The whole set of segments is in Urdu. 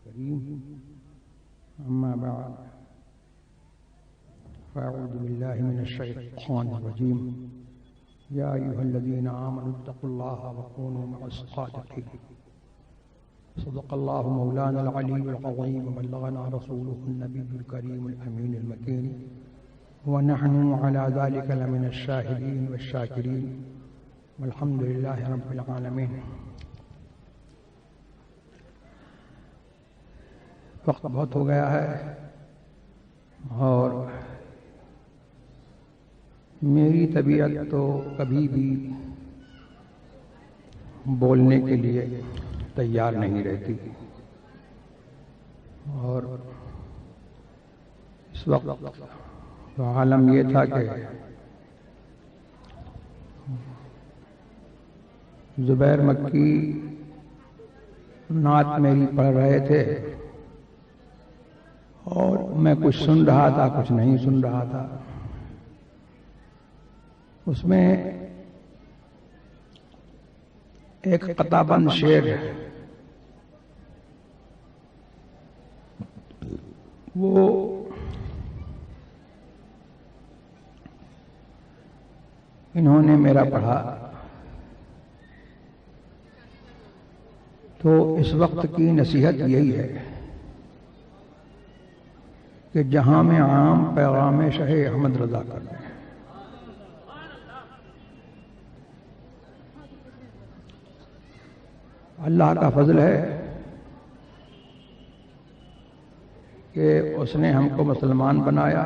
الكريم أما بعد فأعوذ بالله من الشيطان الرجيم يا أيها الذين آمنوا اتقوا الله وكونوا مع الصادقين صدق الله مولانا العلي العظيم وبلغنا رسوله النبي الكريم الأمين المكين ونحن على ذلك لمن الشاهدين والشاكرين والحمد لله رب العالمين. وقت بہت ہو گیا ہے اور میری طبیعت تو کبھی بھی بولنے کے لیے تیار نہیں رہتی اور اس وقت تو عالم یہ تھا کہ زبیر مکی نعت میری پڑھ رہے تھے اور میں کچھ سن رہا تھا کچھ نہیں سن رہا تھا. اس میں ایک قطع بند شعر ہے وہ انہوں نے میرا پڑھا تو اس وقت کی نصیحت یہی ہے کہ جہاں میں عام پیغام شاہ احمد رضا کر دیں. اللہ کا فضل ہے کہ اس نے ہم کو مسلمان بنایا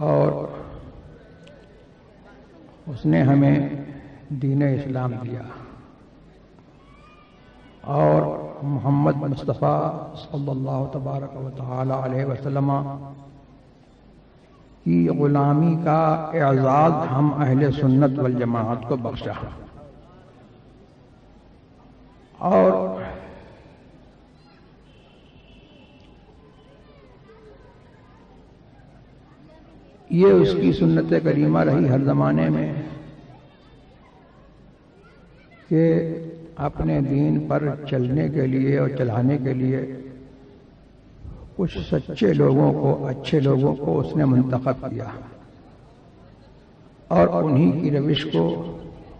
اور اس نے ہمیں دین اسلام دیا اور محمد مصطفیٰ صلی اللہ تبارک و تعالی علیہ وسلم کی غلامی کا اعزاز ہم اہل سنت والجماعت کو بخشا اور یہ اس کی سنت کریمہ رہی ہر زمانے میں کہ اپنے دین پر چلنے کے لیے اور چلانے کے لیے کچھ سچے لوگوں کو اچھے لوگوں کو اس نے منتخب کیا اور انہی کی روش کو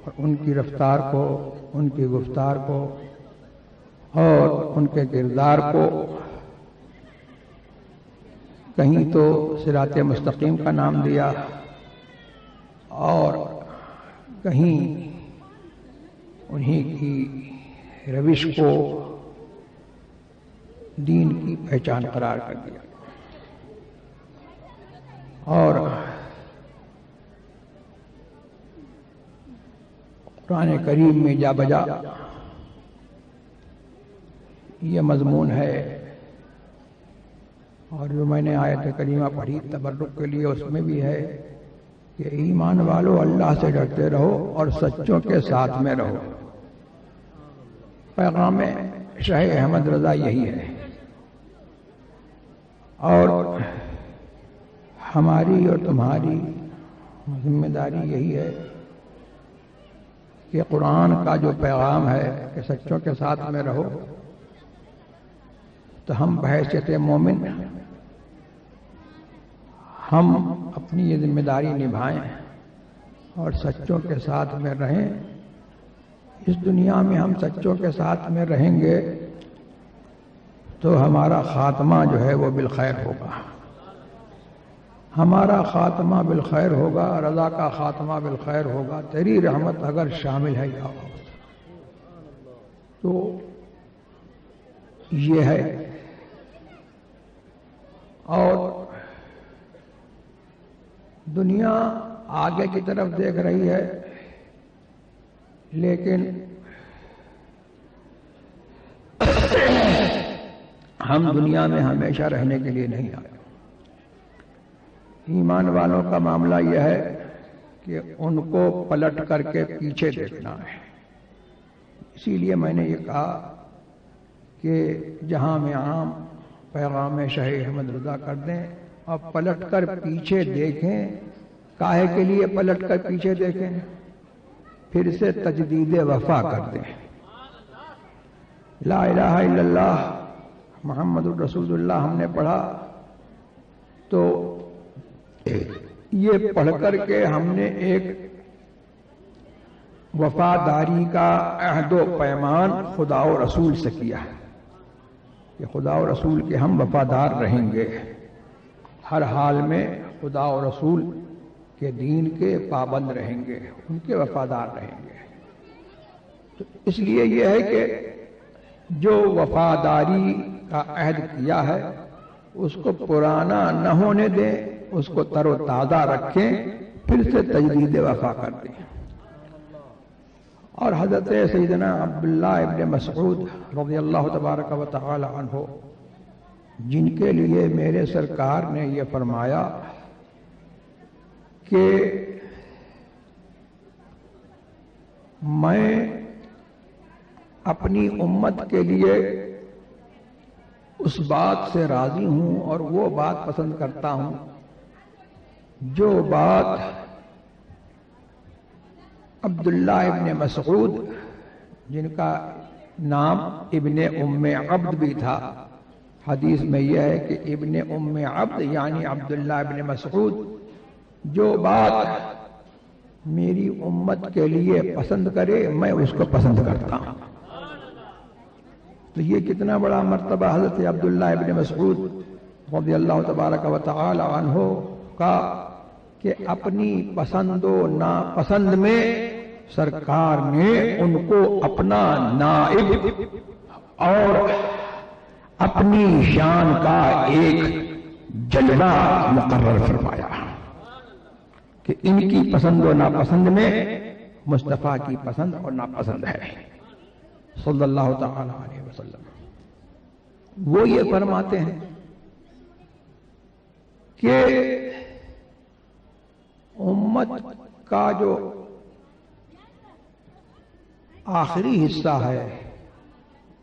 اور ان کی رفتار کو ان کی گفتار کو اور ان کے کردار کو کہیں تو صراط مستقیم کا نام دیا اور کہیں انہی کی روش کو دین کی پہچان قرار کر دیا اور قرآن کریم میں جا بجا یہ مضمون ہے اور جو میں نے آیت کریمہ پڑھی تبرک کے لیے اس میں بھی ہے کہ ایمان والو اللہ سے ڈرتے رہو اور سچوں کے ساتھ میں رہو. پیغام شاہ احمد رضا یہی ہے اور ہماری اور تمہاری ذمہ داری یہی ہے کہ قرآن کا جو پیغام ہے کہ سچوں کے ساتھ میں رہو تو ہم بحیثیت مومن ہم اپنی یہ ذمہ داری نبھائیں اور سچوں کے ساتھ میں رہیں. اس دنیا میں ہم سچوں کے ساتھ میں رہیں گے تو ہمارا خاتمہ جو ہے وہ بالخیر ہوگا. ہمارا خاتمہ بالخیر ہوگا, رضا کا خاتمہ بالخیر ہوگا. تیری رحمت اگر شامل ہے یا تو یہ ہے. اور دنیا آگے کی طرف دیکھ رہی ہے لیکن ہم دنیا میں ہمیشہ رہنے کے لیے نہیں آئے. ایمان والوں کا معاملہ یہ ہے کہ ان کو پلٹ کر کے پیچھے دیکھنا ہے. اسی لیے میں نے یہ کہا کہ جہاں میں عام پیغام شاہ احمد رضا کر دیں اور پلٹ کر پیچھے دیکھیں. کاہے کے لیے پلٹ کر پیچھے دیکھیں؟ پھر سے تجدید وفا کر دیں. لا الہ الا اللہ محمد الرسول اللہ ہم نے پڑھا تو یہ پڑھ کر کے ہم نے ایک وفاداری کا عہد و پیمان خدا و رسول سے کیا ہے کہ خدا و رسول کے ہم وفادار رہیں گے، ہر حال میں خدا و رسول کے دین کے پابند رہیں گے، ان کے وفادار رہیں گے۔ تو اس لیے یہ ہے کہ جو وفاداری کا عہد کیا ہے اس کو پرانا نہ ہونے دیں، اس کو تر و تازہ رکھیں، پھر سے تجدید وفا کر دیں۔ اور حضرت سیدنا عبداللہ ابن مسعود رضی اللہ تبارک و تعالی عنہ، جن کے لیے میرے سرکار نے یہ فرمایا کہ میں اپنی امت کے لیے اس بات سے راضی ہوں اور وہ بات پسند کرتا ہوں جو بات عبداللہ ابن مسعود، جن کا نام ابن ام عبد بھی تھا، حدیث میں یہ ہے کہ ابن ام عبد یعنی عبداللہ ابن مسعود جو بات میری امت کے لیے پسند کرے میں اس کو پسند کرتا ہوں۔ تو یہ کتنا بڑا مرتبہ حضرت عبداللہ ابن مسعود رضی اللہ تبارک و تعالی عنہ کا کہ اپنی پسند و ناپسند میں سرکار نے ان کو اپنا نائب اور اپنی شان کا ایک جلوہ مقرر فرمایا کہ ان کی پسند و ناپسند میں مصطفیٰ کی پسند اور ناپسند ہے صلی اللہ تعالی علیہ وسلم۔ وہ یہ فرماتے ہیں کہ امت کا جو آخری حصہ ہے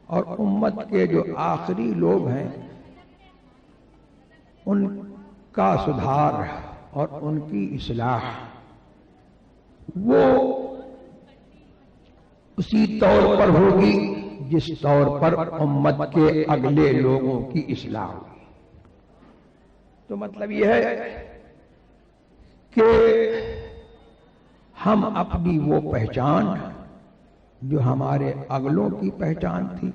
اور امت کے جو آخری لوگ ہیں ان کا سدھار اور ان کی اصلاح وہ اسی طور پر ہوگی جس طور پر امت کے اگلے لوگوں کی اصلاح ہوگی۔ تو مطلب یہ ہے کہ ہم اپنی وہ پہچان جو ہمارے اگلوں کی پہچان تھی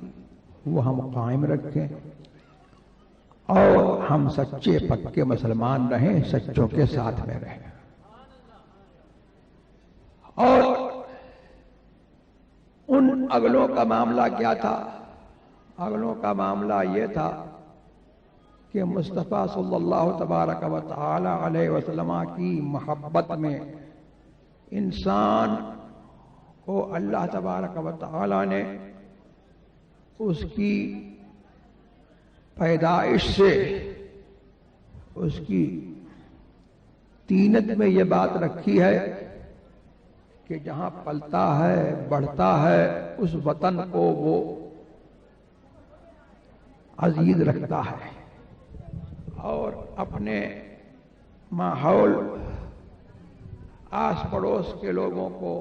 وہ ہم قائم رکھیں اور ہم سچے پکے مسلمان رہیں، سچوں کے ساتھ میں رہیں۔ اور ان اگلوں کا معاملہ کیا تھا؟ اگلوں کا معاملہ یہ تھا کہ مصطفیٰ صلی اللہ تبارک و تعالی علیہ وسلم کی محبت میں انسان کو اللہ تبارک و تعالی نے اس کی پیدائش سے اس کی طینت میں یہ بات رکھی ہے کہ جہاں پلتا ہے بڑھتا ہے اس وطن کو وہ عزیز رکھتا ہے اور اپنے ماحول آس پڑوس کے لوگوں کو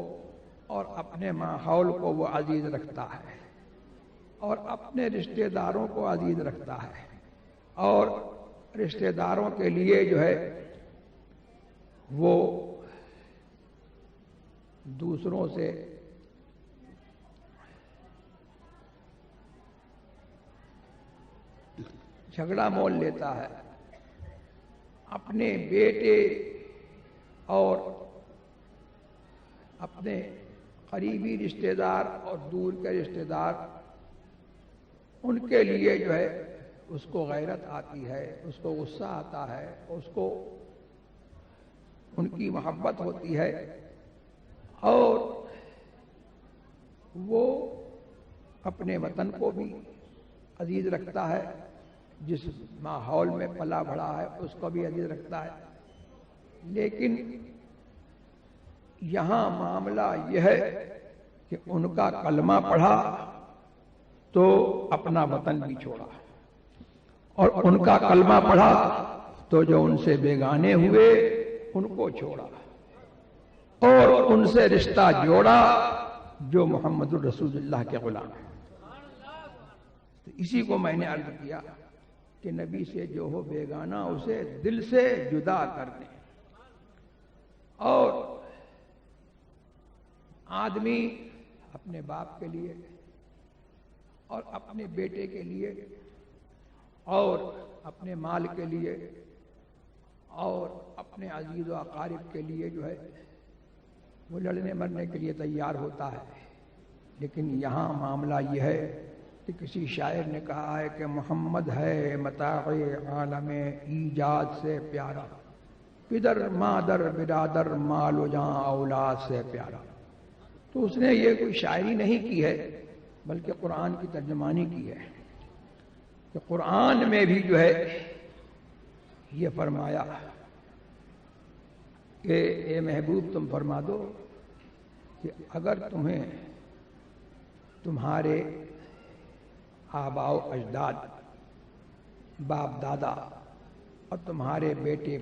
اور اپنے ماحول کو وہ عزیز رکھتا ہے اور اپنے رشتہ داروں کو عزیز رکھتا ہے اور رشتہ داروں کے لیے جو ہے وہ دوسروں سے جھگڑا مول لیتا ہے، اپنے بیٹے اور اپنے قریبی رشتہ دار اور دور کے رشتہ دار ان کے لیے جو ہے اس کو غیرت آتی ہے، اس کو غصہ آتا ہے، اس کو ان کی محبت ہوتی ہے اور وہ اپنے وطن کو بھی عزیز رکھتا ہے، جس ماحول میں پلا بڑھا ہے اس کو بھی عزیز رکھتا ہے۔ لیکن یہاں معاملہ یہ ہے کہ ان کا کلمہ پڑھا تو اپنا وطن بھی چھوڑا اور ان کا کلمہ پڑھا تو جو ان سے بیگانے ہوئے ان کو چھوڑا اور ان سے رشتہ جوڑا جو محمد الرسول اللہ کے غلام ہیں۔ تو اسی کو میں نے عرض کیا کہ نبی سے جو ہو بیگانہ اسے دل سے جدا کر دیں. اور آدمی اپنے باپ کے لیے اور اپنے بیٹے کے لیے اور اپنے مال کے لیے اور اپنے عزیز و اقارب کے لیے جو ہے وہ لڑنے مرنے کے لیے تیار ہوتا ہے. لیکن یہاں معاملہ یہ ہے کہ کسی شاعر نے کہا ہے کہ محمد ہے متاع عالم ایجاد سے پیارا، پدر مادر برادر مال و جاں اولاد سے پیارا. تو اس نے یہ کوئی شاعری نہیں کی ہے بلکہ قرآن کی ترجمانی کی ہے کہ قرآن میں بھی جو ہے یہ فرمایا کہ اے محبوب تم فرما دو کہ اگر تمہیں تمہارے آباء و اجداد باپ دادا اور تمہارے بیٹے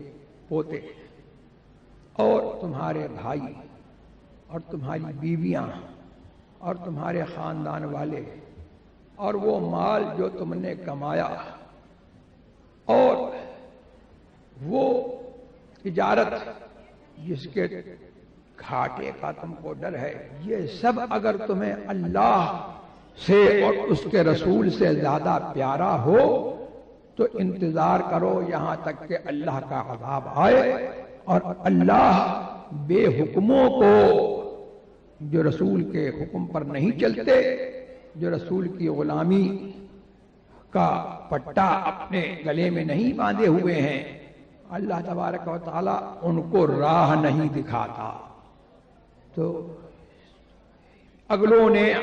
پوتے اور تمہارے بھائی اور تمہاری بیویاں اور تمہارے خاندان والے اور وہ مال جو تم نے کمایا اور وہ تجارت جس کے گھاٹے کا تم کو ڈر ہے، یہ سب اگر تمہیں اللہ سے اور اس کے رسول سے زیادہ پیارا ہو تو انتظار کرو یہاں تک کہ اللہ کا عذاب آئے. اور اللہ بے حکموں کو جو رسول کے حکم پر نہیں چلتے، جو رسول کی غلامی کا پٹا اپنے گلے میں نہیں باندھے ہوئے ہیں، اللہ تبارک و تعالی ان کو راہ نہیں دکھاتا. تو اگلوں نے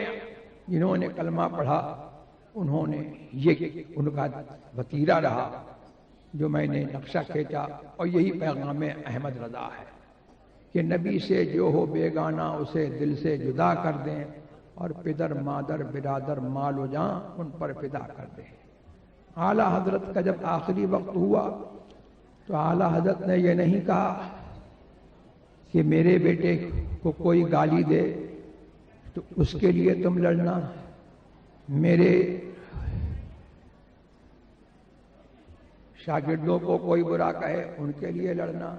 جنہوں نے کلمہ پڑھا انہوں نے یہ ان کا وتیرہ رہا جو میں نے نقشہ کھینچا، اور یہی پیغام احمد رضا ہے کہ نبی سے جو ہو بیگانہ اسے دل سے جدا کر دیں اور پدر مادر برادر مال و جاں ان پر فدا کر دیں. اعلیٰ حضرت کا جب آخری وقت ہوا تو اعلیٰ حضرت نے یہ نہیں کہا کہ میرے بیٹے کو کوئی گالی دے تو اس کے لیے تم لڑنا، میرے شاگردوں کو کوئی برا کہے ان کے لیے لڑنا،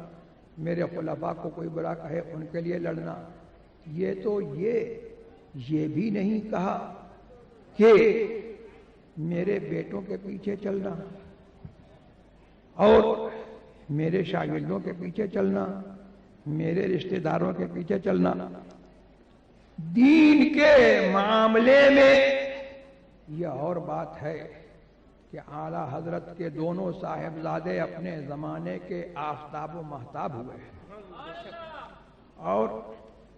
میرے خلفاء کو کوئی برا کہے ان کے لیے لڑنا. یہ تو یہ بھی نہیں کہا کہ میرے بیٹوں کے پیچھے چلنا اور میرے شاگردوں کے پیچھے چلنا، میرے رشتہ داروں کے پیچھے چلنا. دین کے معاملے میں یہ اور بات ہے کہ اعلیٰ حضرت کے دونوں صاحبزادے اپنے زمانے کے آفتاب و مہتاب ہوئے اور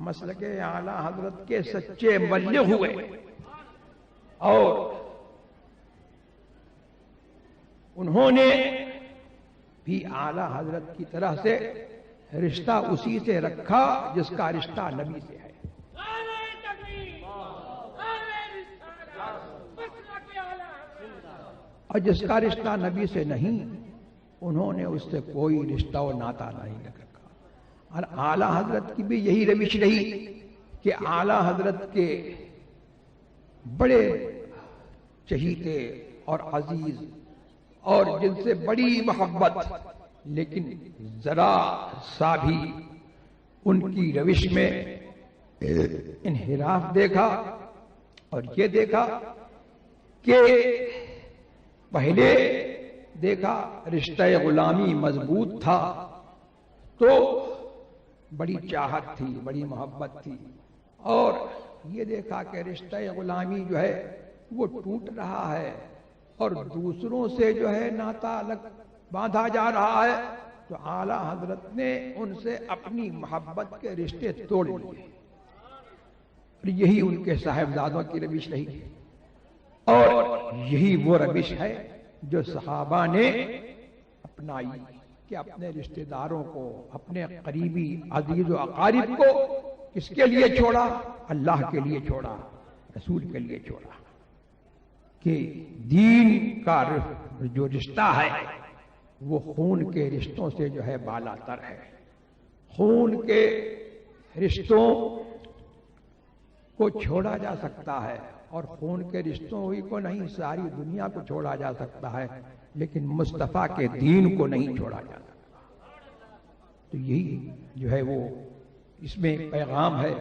مسلک اعلیٰ حضرت کے سچے مبلغ ہوئے، اور انہوں نے بھی اعلیٰ حضرت کی طرح سے رشتہ اسی سے رکھا جس کا رشتہ نبی سے ہے. اور جس کا رشتہ نبی سے نہیں انہوں نے اس سے کوئی رشتہ و ناتا نہیں رکھا. اور اعلیٰ حضرت کی بھی یہی روش رہی کہ اعلیٰ حضرت کے بڑے چہیتے اور عزیز اور جن سے بڑی محبت، لیکن ذرا سا بھی ان کی روش میں انحراف دیکھا اور یہ دیکھا کہ پہلے دیکھا رشتہ غلامی مضبوط تھا تو بڑی چاہت تھی، بڑی محبت تھی، اور یہ دیکھا کہ رشتہ غلامی جو ہے وہ ٹوٹ رہا ہے اور دوسروں سے جو ہے ناتا الگ باندھا جا رہا ہے، تو اعلیٰ حضرت نے ان سے اپنی محبت کے رشتے توڑ لیے. اور یہی ان کے صاحبزادوں کی روش رہی، اور یہی وہ روش ہے جو صحابہ نے اپنائی کہ اپنے رشتہ داروں کو، اپنے قریبی عزیز و اقارب کو کس کے لیے چھوڑا؟ اللہ کے لیے چھوڑا، رسول کے لیے چھوڑا. کہ دین کا جو رشتہ ہے وہ خون کے رشتوں سے جو ہے بالا تر ہے. خون کے رشتوں کو چھوڑا جا سکتا ہے اور خون کے رشتوں ہی کو نہیں، ساری دنیا کو چھوڑا جا سکتا ہے، لیکن مصطفیٰ کے دین کو نہیں چھوڑا جا سکتا۔ تو یہی جو ہے وہ اس میں پیغام ہے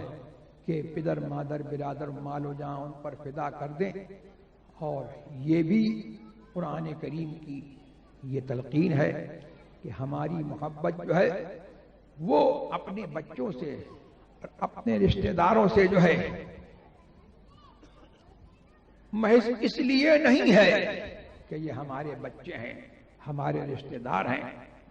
کہ پدر مادر برادر مال و جان ان پر فدا کر دیں، اور یہ بھی قرآن کریم کی یہ تلقین ہے کہ ہماری محبت جو ہے وہ اپنے بچوں سے اور اپنے رشتہ داروں سے جو ہے محض اس لیے نہیں ہے کہ یہ ہمارے بچے ہیں، ہمارے رشتہ دار ہیں،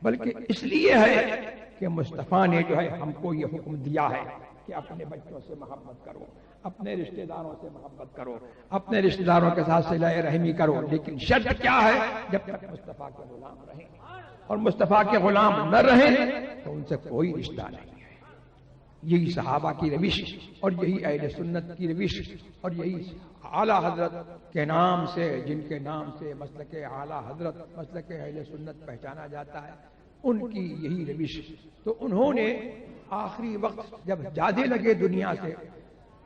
بلکہ اس لیے ہے کہ مصطفیٰ نے جو ہے ہم کو یہ حکم دیا ہے کہ اپنے بچوں سے محبت کرو، اپنے رشتہ داروں سے محبت کرو، اپنے رشتہ داروں کے ساتھ صلہ رحمی کرو، لیکن شرط کیا ہے؟ جب تک مصطفیٰ کے غلام رہیں، اور مصطفیٰ کے غلام نہ رہیں تو ان سے کوئی رشتہ نہیں ہے۔ یہی صحابہ کی روش اور یہی اہل سنت کی روش اور یہی اعلیٰ حضرت کے نام سے، جن کے نام سے مسلک اعلیٰ حضرت مسلک اہل سنت پہچانا جاتا ہے، ان کی یہی روش۔ تو انہوں نے آخری وقت جب جانے لگے دنیا سے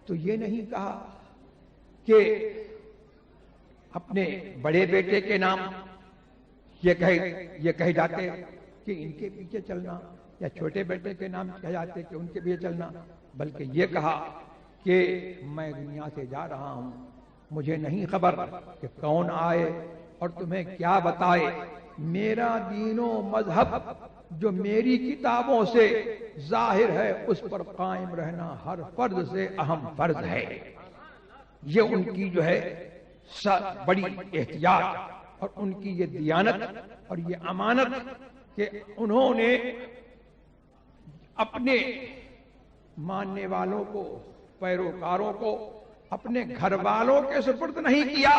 تو یہ نہیں کہا کہ اپنے بڑے بیٹے کے نام یہ کہہ جاتے کہ ان کے پیچھے چلنا، یا چھوٹے بیٹے کے نام کہہ جاتے کہ ان کے پیچھے چلنا، بلکہ یہ کہا کہ میں دنیا سے جا رہا ہوں، مجھے نہیں خبر کہ کون آئے اور تمہیں کیا بتائے، میرا دین و مذہب جو میری کتابوں سے ظاہر ہے اس پر قائم رہنا ہر فرد سے اہم فرض ہے۔ یہ ان کی جو ہے بڑی احتیاط اور ان کی یہ دیانت اور یہ امانت کہ انہوں نے اپنے ماننے والوں کو، پیروکاروں کو اپنے گھر والوں کے سپرد نہیں کیا،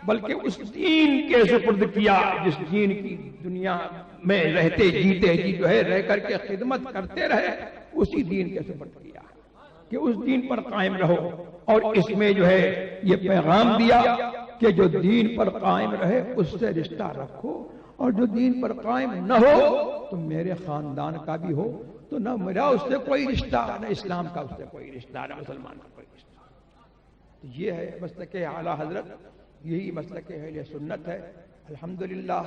بلکہ اس دین کے سپرد کیا جس دین کی دنیا میں رہتے جیتے جی جو ہے رہ کر کے خدمت کرتے رہے، اسی دین کے سپرد کیا کہ اس دین پر قائم رہو۔ اور اس میں جو ہے یہ پیغام دیا کہ جو دین پر قائم رہے اس سے رشتہ رکھو، اور جو دین پر قائم نہ ہو تو میرے خاندان کا بھی ہو تو نہ میرا اس سے کوئی رشتہ، نہ اسلام کا اس سے کوئی رشتہ، نہ مسلمان کا کوئی رشتہ۔ تو یہ ہے مسلک اعلیٰ حضرت، یہی مسلک اہل سنت ہے۔ الحمدللہ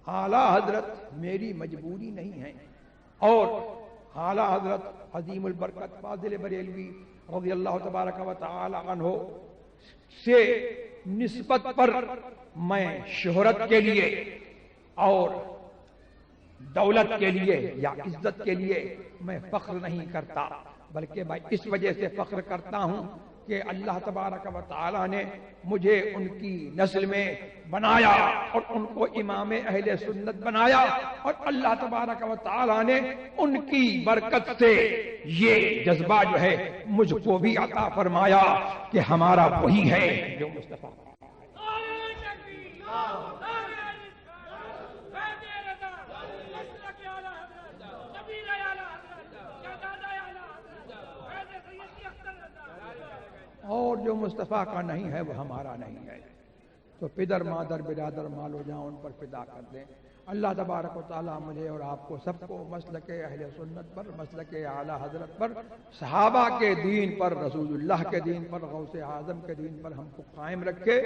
اعلیٰ حضرت میری مجبوری نہیں ہے، اور اعلیٰ حضرت عظیم البرکت فاضل بریلوی رضی اللہ تبارک و تعالی عنہ سے نسبت پر میں شہرت کے لیے اور دولت کے لیے یا عزت کے لیے میں فخر نہیں کرتا، بلکہ میں اس وجہ سے فخر کرتا ہوں کہ اللہ تبارک و تعالی نے مجھے ان کی نسل میں بنایا اور ان کو امام اہل سنت بنایا، اور اللہ تبارک و تعالی نے ان کی برکت سے یہ جذبہ جو ہے مجھ کو بھی عطا فرمایا کہ ہمارا وہی ہے جو مصطفیٰ۔ اور جو مصطفیٰ کا نہیں ہے وہ ہمارا نہیں ہے۔ تو پدر مادر برادر مال و جان ان پر فدا کر دیں۔ اللہ تبارک و تعالیٰ مجھے اور آپ کو سب کو مسلک اہل سنت پر، مسلک اعلیٰ حضرت پر، صحابہ کے دین پر، رسول اللہ کے دین پر، غوث اعظم کے دین پر ہم کو قائم رکھے،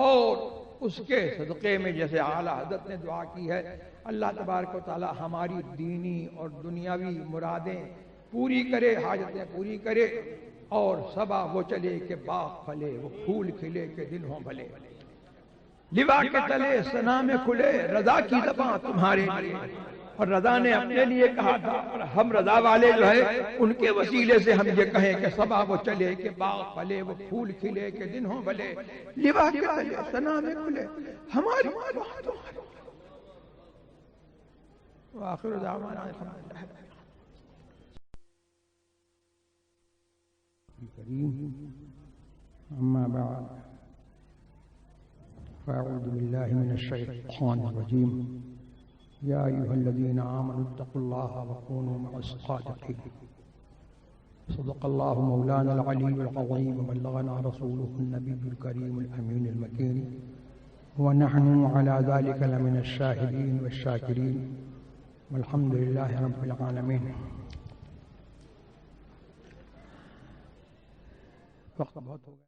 اور اس کے صدقے میں جیسے اعلیٰ حضرت نے دعا کی ہے، اللہ تبارک و تعالیٰ ہماری دینی اور دنیاوی مرادیں پوری کرے، حاجتیں پوری کرے، اور صبا وہ چلے کہ باغ پھلے، وہ پھول کھلے کہ دل ہوں بھلے، لوا کے تلے ثنا میں کھلے، رضا کی زباں تمہارے لیے۔ اور رضا نے اپنے لیے کہا تھا، اور ہم رضا والے جو ہے ان کے وسیلے سے ہم یہ کہیں کہ صبا وہ چلے کہ باغ پھلے، وہ پھول کھلے کہ دن ہوں بھلے، لوا کے تلے ثنا میں کھلے ہماری بات تمہاری۔ وآخر دعوانا الحمدللہ الكريم. أما بعد فأعوذ بالله من الشيطان الرجيم. يا أيها الذين آمنوا اتقوا الله وكونوا مع الصادقين. صدق الله مولانا العلي العظيم وبلغنا رسوله النبي الكريم الأمين المكين، ونحن على ذلك لمن الشاهدين والشاكرين، والحمد لله رب العالمين. وقت بہت ہو گیا.